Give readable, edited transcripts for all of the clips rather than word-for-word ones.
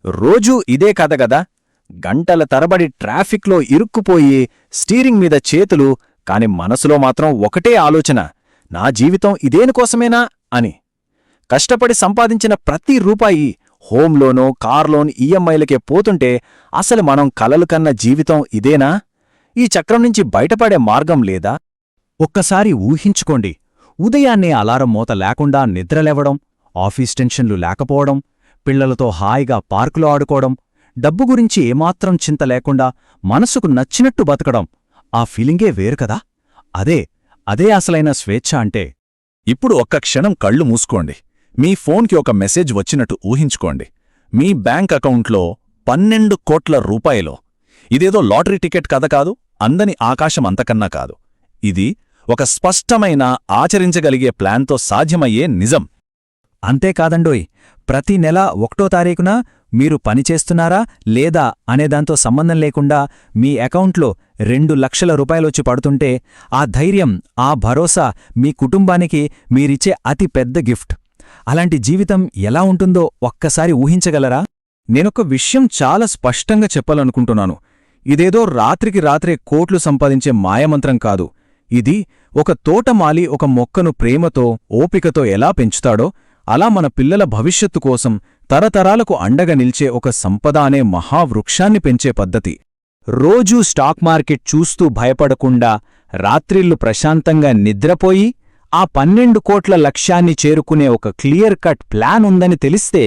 రోజూ ఇదే కథ గదా. గంటల తరబడి ట్రాఫిక్లో ఇరుక్కుపోయి స్టీరింగ్ మీద చేతులు, కాని మనసులో మాత్రం ఒకటే ఆలోచన, నా జీవితం ఇదేనుకోసమేనా అని. కష్టపడి సంపాదించిన ప్రతి రూపాయి హోంలోనో కార్లోన్ ఈఎంఐలకే పోతుంటే అసలు మనం కలలు కన్న జీవితం ఇదేనా? ఈ చక్రం నుంచి బయటపడే మార్గం లేదా? ఒక్కసారి ఊహించుకోండి, ఉదయాన్నే అలారం మోత లేకుండా నిద్రలేవడం, ఆఫీస్ టెన్షన్లు లేకపోవడం, పిల్లలతో హాయిగా పార్కులో ఆడుకోవడం, డబ్బు గురించి ఏమాత్రం చింత లేకుండా మనసుకు నచ్చినట్టు బతకడం. ఆ ఫీలింగే వేరు కదా. అదే అసలైన స్వేచ్ఛ అంటే. ఇప్పుడు ఒక్క క్షణం కళ్ళు మూసుకోండి. మీ ఫోన్కి ఒక మెసేజ్ వచ్చినట్టు ఊహించుకోండి. మీ బ్యాంక్ అకౌంట్లో 12 కోట్ల రూపాయలు. ఇదేదో లాటరీ టికెట్ కథ కాదు, అందని ఆకాశం అంతకన్నా కాదు. ఇది ఒక స్పష్టమైన, ఆచరించగలిగే ప్లాన్తో సాధ్యమయ్యే నిజం. అంతేకాదండోయ్, ప్రతి నెల 1వ తారీఖున మీరు పనిచేస్తున్నారా లేదా అనేదాంతో సంబంధం లేకుండా మీ అకౌంట్లో 2 లక్షల రూపాయలొచ్చి పడుతుంటే ఆ ధైర్యం, ఆ భరోసా మీ కుటుంబానికి మీరిచ్చే అతి పెద్ద గిఫ్ట్. అలాంటి జీవితం ఎలా ఉంటుందో ఒక్కసారి ఊహించగలరా? నేనొక విషయం చాలా స్పష్టంగా చెప్పాలనుకుంటున్నాను. ఇదేదో రాత్రికి రాత్రే కోట్లు సంపాదించే మాయమంత్రం కాదు. ఇది ఒక తోటమాలి ఒక మొక్కను ప్రేమతో, ఓపికతో ఎలా పెంచుతాడో అలా మన పిల్లల భవిష్యత్తు కోసం తరతరాలకు అండగా నిల్చే ఒక సంపద అనే మహావృక్షాన్ని పెంచే పద్ధతి. రోజూ స్టాక్ మార్కెట్ చూస్తూ భయపడకుండా రాత్రిళ్లు ప్రశాంతంగా నిద్రపోయి ఆ 12 కోట్ల లక్ష్యాన్ని చేరుకునే ఒక క్లియర్ కట్ ప్లాన్ ఉందని తెలిస్తే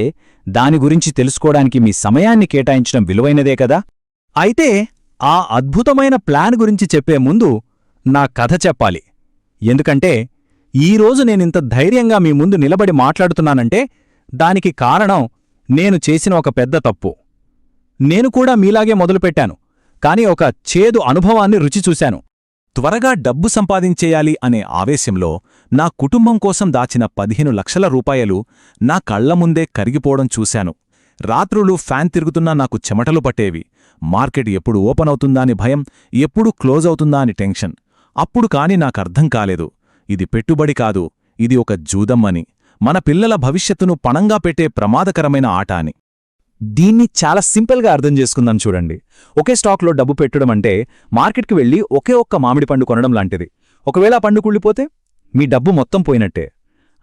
దాని గురించి తెలుసుకోవడానికి మీ సమయాన్ని కేటాయించడం విలువైనదే కదా. అయితే ఆ అద్భుతమైన ప్లాన్ గురించి చెప్పే ముందు నా కథ చెప్పాలి. ఎందుకంటే ఈరోజు నేనింత ధైర్యంగా మీ ముందు నిలబడి మాట్లాడుతున్నానంటే దానికి కారణం నేను చేసిన ఒక పెద్ద తప్పు. నేను కూడా మీలాగే మొదలుపెట్టాను, కాని ఒక చేదు అనుభవాన్ని రుచి చూశాను. త్వరగా డబ్బు సంపాదించేయాలి అనే ఆవేశంలో నా కుటుంబం కోసం దాచిన 15 లక్షల రూపాయలు నా కళ్ల ముందే కరిగిపోవడం చూశాను. రాత్రులు ఫ్యాన్ తిరుగుతున్నా నాకు చెమటలు పట్టేవి. మార్కెట్ ఎప్పుడు ఓపెన్ అవుతుందా అని భయం, ఎప్పుడు క్లోజ్ అవుతుందా అని టెన్షన్. అప్పుడు కాని నాకర్థం కాలేదు, ఇది పెట్టుబడి కాదు, ఇది ఒక జూదం అని, మన పిల్లల భవిష్యత్తును పణంగా పెట్టే ప్రమాదకరమైన ఆట అని. దీన్ని చాలా సింపుల్గా అర్థం చేసుకుందాం చూడండి. ఒకే స్టాక్లో డబ్బు పెట్టడం అంటే మార్కెట్కి వెళ్ళి ఒకే ఒక్క మామిడి పండు కొనడం లాంటిది. ఒకవేళ ఆ పండు కుళ్ళిపోతే మీ డబ్బు మొత్తం పోయినట్టే.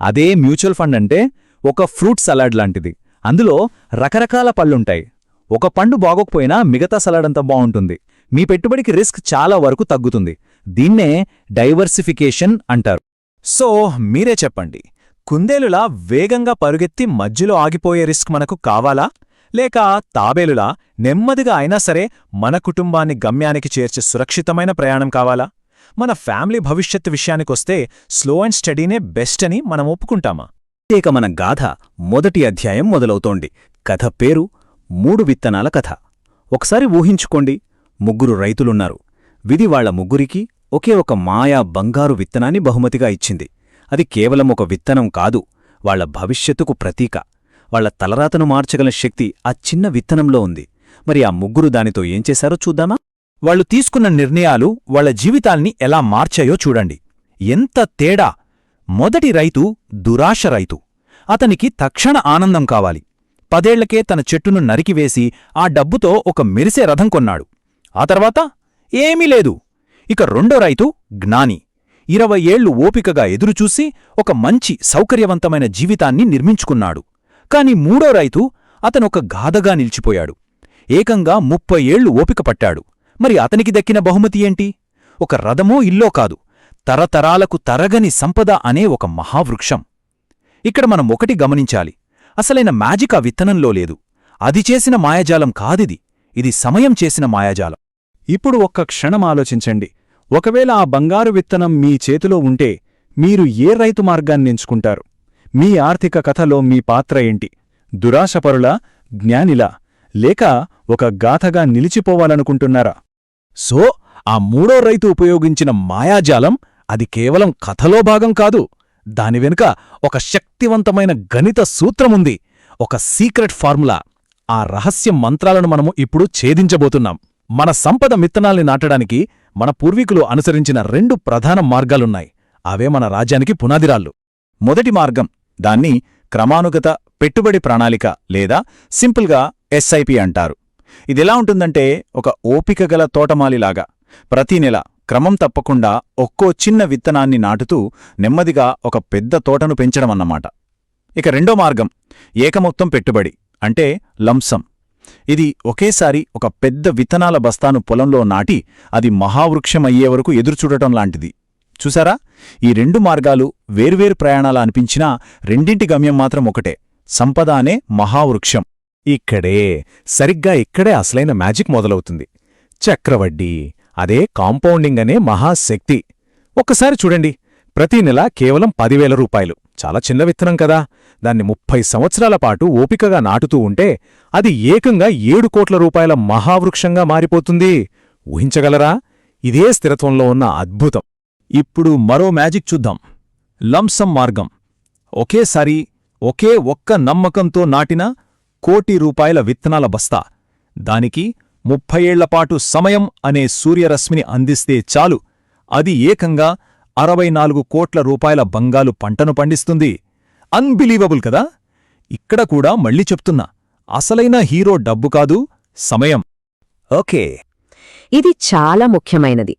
అదే మ్యూచువల్ ఫండ్ అంటే ఒక ఫ్రూట్ సలాడ్ లాంటిది. అందులో రకరకాల పళ్ళుంటాయి. ఒక పండు బాగోకపోయినా మిగతా సలాడ్ అంతా బావుంటుంది. మీ పెట్టుబడికి రిస్క్ చాలా వరకు తగ్గుతుంది. దీన్నే డైవర్సిఫికేషన్ అంటారు. సో మీరే చెప్పండి, కుందేలులా వేగంగా పరుగెత్తి మధ్యలో ఆగిపోయే రిస్క్ మనకు కావాలా, లేక తాబేలులా నెమ్మదిగా అయినా సరే మన కుటుంబాన్ని గమ్యానికి చేర్చే సురక్షితమైన ప్రయాణం కావాలా? మన ఫ్యామిలీ భవిష్యత్తు విషయానికొస్తే స్లో అండ్ స్టడీనే బెస్ట్ అని మనం ఒప్పుకుంటామా? ఇక మన గాథ మొదటి అధ్యాయం మొదలవుతోంది. కథ పేరు 3 విత్తనాల కథ. ఒకసారి ఊహించుకోండి, 3 రైతులున్నారు. విధి వాళ్ల ముగ్గురికి ఒకే ఒక మాయా బంగారు విత్తనాన్ని బహుమతిగా ఇచ్చింది. అది కేవలం ఒక విత్తనం కాదు, వాళ్ల భవిష్యత్తుకు ప్రతీక. వాళ్ల తలరాతను మార్చగల శక్తి ఆ చిన్న విత్తనంలో ఉంది. మరి ఆ 3 దానితో ఏం చేశారో చూద్దామా? వాళ్లు తీసుకున్న నిర్ణయాలు వాళ్ల జీవితాల్ని ఎలా మార్చాయో చూడండి. ఎంత తేడా! మొదటి రైతు దురాశ రైతు. అతనికి తక్షణ ఆనందం కావాలి. 10 ఏళ్లకే తన చెట్టును నరికివేసి ఆ డబ్బుతో ఒక మెరిసే రథం కొన్నాడు. ఆ తర్వాత ఏమీ లేదు. ఇక రెండో రైతు జ్ఞాని. 20 ఏళ్లు ఓపికగా ఎదురుచూసి ఒక మంచి సౌకర్యవంతమైన జీవితాన్ని నిర్మించుకున్నాడు. కాని మూడో రైతు అతనొక గాథగా నిలిచిపోయాడు. ఏకంగా 30 ఏళ్లు ఓపిక పట్టాడు. మరి అతనికి దక్కిన బహుమతి ఏంటి? ఒక రథమో ఇల్లో కాదు, తరతరాలకు తరగని సంపద అనే ఒక మహావృక్షం. ఇక్కడ మనం ఒకటి గమనించాలి, అసలైన మ్యాజిక్ ఆ విత్తనంలో లేదు. అది చేసిన మాయాజాలం కాదిది, ఇది సమయం చేసిన మాయాజాలం. ఇప్పుడు ఒక్క క్షణం ఆలోచించండి. ఒకవేళ ఆ బంగారు విత్తనం మీ చేతిలో ఉంటే మీరు ఏ రైతు మార్గాన్నెంచుకుంటారు? మీ ఆర్థిక కథలో మీ పాత్ర ఏంటి? దురాశపరులా, జ్ఞానిలా, లేక ఒక గాథగా నిలిచిపోవాలనుకుంటున్నారా? సో ఆ మూడో రైతు ఉపయోగించిన మాయాజాలం అది కేవలం కథలో భాగం కాదు. దాని వెనుక ఒక శక్తివంతమైన గణిత సూత్రముంది, ఒక సీక్రెట్ ఫార్ములా. ఆ రహస్య మంత్రాలను మనము ఇప్పుడు ఛేదించబోతున్నాం. మన సంపద విత్తనాల్ని నాటడానికి మన పూర్వీకులు అనుసరించిన 2 ప్రధాన మార్గాలున్నాయి. అవే మన రాజ్యానికి పునాదిరాళ్ళు. మొదటి మార్గం, దాన్ని క్రమానుగత పెట్టుబడి ప్రణాళిక లేదా సింపుల్గా ఎస్ఐపి అంటారు. ఇదెలా ఉంటుందంటే ఒక ఓపిక గల తోటమాలిలాగా ప్రతి నెల క్రమం తప్పకుండా ఒక్కో చిన్న విత్తనాన్ని నాటుతూ నెమ్మదిగా ఒక పెద్ద తోటను పెంచడమన్నమాట. ఇక రెండో మార్గం ఏకమొత్తం పెట్టుబడి అంటే లంసం. ఇది ఒకేసారి ఒక పెద్ద విత్తనాల బస్తాను పొలంలో నాటి అది మహావృక్షం అయ్యే వరకు ఎదురుచూడటం లాంటిది. చూసారా, ఈ రెండు మార్గాలు వేర్వేరు ప్రయాణాల అనిపించినా రెండింటి గమ్యం మాత్రం ఒకటే, సంపద అనే మహావృక్షం. సరిగ్గా ఇక్కడే అసలైన మ్యాజిక్ మొదలవుతుంది. చక్రవడ్డీ, అదే కాంపౌండింగ్ అనే మహాశక్తి. ఒక్కసారి చూడండి, ప్రతి నెల కేవలం 10,000 రూపాయలు. చాలా చిన్న విత్తనం కదా, దాన్ని 30 సంవత్సరాల పాటు ఓపికగా నాటుతూ ఉంటే అది ఏకంగా 7 కోట్ల రూపాయల మహావృక్షంగా మారిపోతుంది. ఊహించగలరా? ఇదే స్థిరత్వంలో ఉన్న అద్భుతం. ఇప్పుడు మరో మ్యాజిక్ చూద్దాం. లంసం మార్గం. ఒకేసారి ఒకే ఒక్క నమ్మకంతో నాటిన 1 కోటి రూపాయల విత్తనాల బస్తా. దానికి 30 ఏళ్లపాటు సమయం అనే సూర్యరశ్మిని అందిస్తే చాలు, అది ఏకంగా 64 కోట్ల రూపాయల బంగాలు పంటను పండిస్తుంది. అన్బిలీవబుల్ కదా? ఇక్కడ కూడా మళ్ళీ చెప్తున్నా, అసలైన హీరో డబ్బు కాదు, సమయం. ఓకే, ఇది చాలా ముఖ్యమైనది.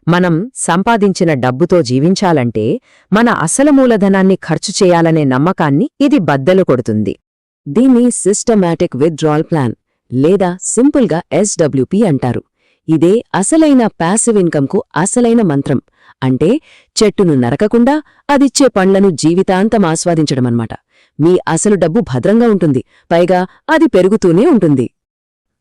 మనం సంపాదించిన డబ్బుతో జీవించాలంటే మన అసలు మూలధనాన్ని ఖర్చు చేయాలనే నమ్మకాన్ని ఇది బద్దలు కొడుతుంది. దీన్ని సిస్టమాటిక్ విత్డ్రాల్ ప్లాన్ లేదా సింపుల్గా SWP అంటారు. ఇదే అసలైన ప్యాసివ్ ఇన్కమ్కు అసలైన మంత్రం. అంటే చెట్టును నరకకుండా అదిచ్చే పండ్లను జీవితాంతం ఆస్వాదించడమన్నమాట. మీ అసలు డబ్బు భద్రంగా ఉంటుంది, పైగా అది పెరుగుతూనే ఉంటుంది.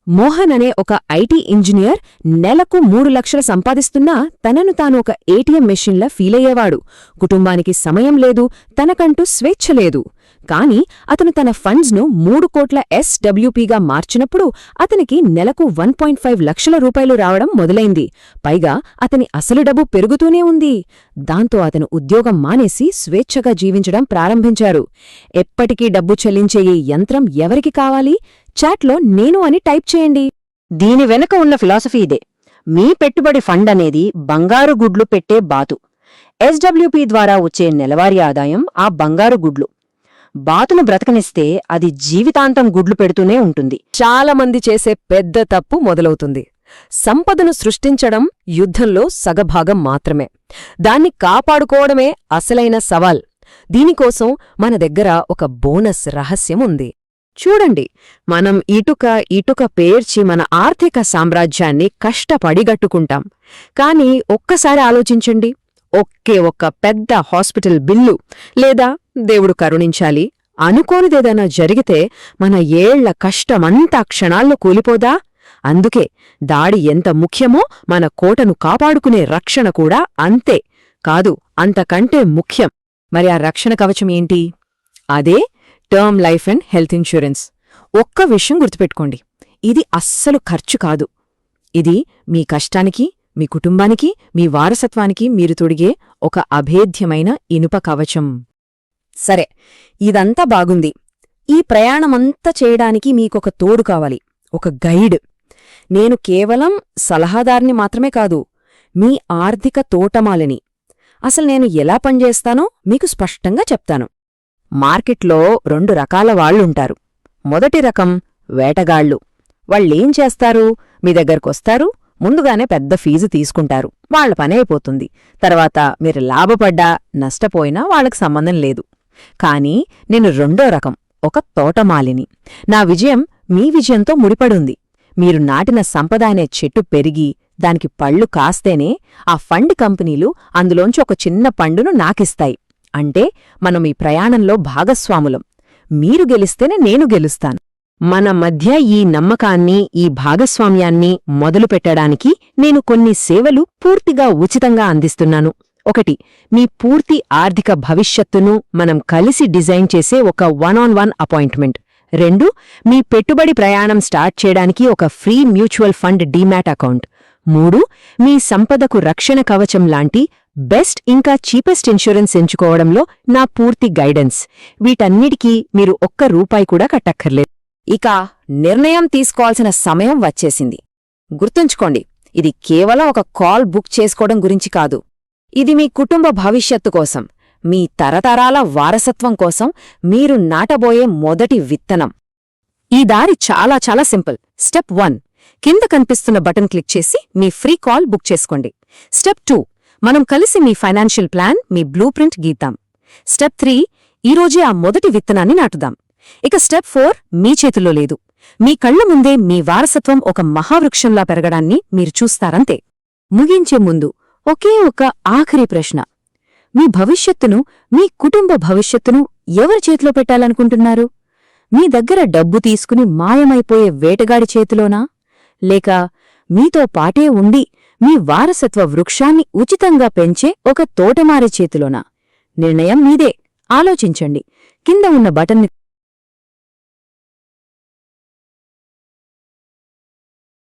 మోహన్ అనే ఒక ఐటీ ఇంజనీర్ నెలకు 3 లక్షలు సంపాదిస్తున్నా తనను తాను ఒక ATM మెషిన్లా ఫీలయ్యేవాడు. కుటుంబానికి సమయం లేదు, తనకంటూ స్వేచ్ఛ లేదు. కాని అతను తన ఫండ్స్ను 3 కోట్ల SWPగా మార్చినప్పుడు అతనికి నెలకు 1.5 లక్షల రూపాయలు రావడం మొదలైంది. పైగా అతని అసలు డబ్బు పెరుగుతూనే ఉంది. దాంతో అతను ఉద్యోగం మానేసి స్వేచ్ఛగా జీవించడం ప్రారంభించారు. ఎప్పటికీ డబ్బు చెల్లించే ఈ యంత్రం ఎవరికి కావాలి? చాట్లో నేను అని టైప్ చేయండి. దీని వెనుక ఉన్న ఫిలాసఫీ ఇదే. మీ పెట్టుబడి ఫండ్ అనేది బంగారు గుడ్లు పెట్టే బాతు. SWP ద్వారా వచ్చే నెలవారీ ఆదాయం ఆ బంగారు గుడ్లు. బాతును బ్రతకనిస్తే అది జీవితాంతం గుడ్లు పెడుతూనే ఉంటుంది. చాలా మంది చేసే పెద్ద తప్పు మొదలవుతుంది. సంపదను సృష్టించడం యుద్ధంలో సగభాగం మాత్రమే. దాన్ని కాపాడుకోవడమే అసలైన సవాల్. దీనికోసం మన దగ్గర ఒక బోనస్ రహస్యం ఉంది. చూడండి, మనం ఇటుక పేర్చి మన ఆర్థిక సామ్రాజ్యాన్ని కష్టపడి గట్టుకుంటాం. కాని ఒక్కసారి ఆలోచించండి, ఒక్క పెద్ద హాస్పిటల్ బిల్లు లేదా దేవుడు కరుణించాలి అనుకోనిదేదైనా జరిగితే మన ఏళ్ల కష్టమంతా క్షణాల్లో కూలిపోదా? అందుకే దాడి ఎంత ముఖ్యమో మన కోటను కాపాడుకునే రక్షణ కూడా అంతే కాదు, అంతకంటే ముఖ్యం. మరి ఆ రక్షణ కవచం ఏంటి? అదే term life and health insurance. ఒక్క విషయం గుర్తుపెట్టుకోండి, ఇది అస్సలు ఖర్చు కాదు. ఇది మీ కష్టానికి, మీ కుటుంబానికి, మీ వారసత్వానికి మీరు తొడిగే ఒక అభేద్యమైన ఇనుప కవచం. సరే, ఇదంతా బాగుంది. ఈ ప్రయాణమంతా చేయడానికి మీకొక తోడు కావాలి, ఒక గైడ్. నేను కేవలం సలహాదారిని మాత్రమే కాదు, మీ ఆర్థిక తోటమాలిని. అసలు నేను ఎలా పనిచేస్తానో మీకు స్పష్టంగా చెప్తాను. మార్కెట్లో 2 రకాల వాళ్లుంటారు. మొదటి రకం వేటగాళ్లు. వాళ్ళేం చేస్తారు? మీ దగ్గరకొస్తారు, ముందుగానే పెద్ద ఫీజు తీసుకుంటారు, వాళ్ల పనైపోతుంది. తర్వాత మీరు లాభపడ్డా నష్టపోయినా వాళ్లకు సంబంధం లేదు. కాని నేను రెండో రకం, ఒక తోటమాలిని. నా విజయం మీ విజయంతో ముడిపడుంది. మీరు నాటిన సంపద అనే చెట్టు పెరిగి దానికి పళ్ళు కాస్తేనే ఆ ఫండ్ కంపెనీలు అందులోంచి ఒక చిన్న పండును నాకిస్తాయి. అంటే మనం ఈ ప్రయాణంలో భాగస్వాములం. మీరు గెలిస్తేనే నేను గెలుస్తాను. మన మధ్య ఈ నమ్మకాన్ని, ఈ భాగస్వామ్యాన్ని మొదలుపెట్టడానికి నేను కొన్ని సేవలు పూర్తిగా ఉచితంగా అందిస్తున్నాను. 1. మీ పూర్తి ఆర్థిక భవిష్యత్తును మనం కలిసి డిజైన్ చేసే ఒక 1-on-1 అపాయింట్మెంట్. 2. మీ పెట్టుబడి ప్రయాణం స్టార్ట్ చేయడానికి ఒక free mutual fund demat account. 3. మీ సంపదకు రక్షణ కవచం లాంటి బెస్ట్ ఇంకా చీపెస్ట్ ఇన్సూరెన్స్ ఎంచుకోవడంలో నా పూర్తి గైడెన్స్. వీటన్నిటికీ మీరు ₹1 కూడా కట్టక్కర్లేదు. ఇక నిర్ణయం తీసుకోవాల్సిన సమయం వచ్చేసింది. గుర్తుంచుకోండి, ఇది కేవలం ఒక కాల్ బుక్ చేసుకోవడం గురించి కాదు. ఇది మీ కుటుంబ భవిష్యత్తు కోసం, మీ తరతరాల వారసత్వం కోసం మీరు నాటబోయే మొదటి విత్తనం. ఈ దారి చాలా చాలా సింపుల్. స్టెప్ 1, కింద కనిపిస్తున్న బటన్ క్లిక్ చేసి మీ ఫ్రీ కాల్ బుక్ చేసుకోండి. స్టెప్ 2, మనం కలిసి మీ ఫైనాన్షియల్ ప్లాన్, మీ బ్లూ ప్రింట్ గీద్దాం. స్టెప్ 3, ఈరోజే ఆ మొదటి విత్తనాన్ని నాటుదాం. ఇక స్టెప్ 4 మీ చేతుల్లో లేదు. మీ కళ్ల ముందే మీ వారసత్వం ఒక మహావృక్షంలా పెరగడాన్ని మీరు చూస్తారంతే. ముగించే ముందు ఒకే ఒక ఆఖరి ప్రశ్న. మీ భవిష్యత్తును, మీ కుటుంబ భవిష్యత్తును ఎవరి చేతిలో పెట్టాలనుకుంటున్నారు? మీ దగ్గర డబ్బు తీసుకుని మాయమైపోయే వేటగాడి చేతిలోనా? లేక మీతో పాటే ఉండి మీ వారసత్వ వృక్షాన్ని ఉచితంగా పెంచే ఒక తోటమారి చేతిలోనా? నిర్ణయం మీదే. ఆలోచించండి. కింద ఉన్న బటన్ని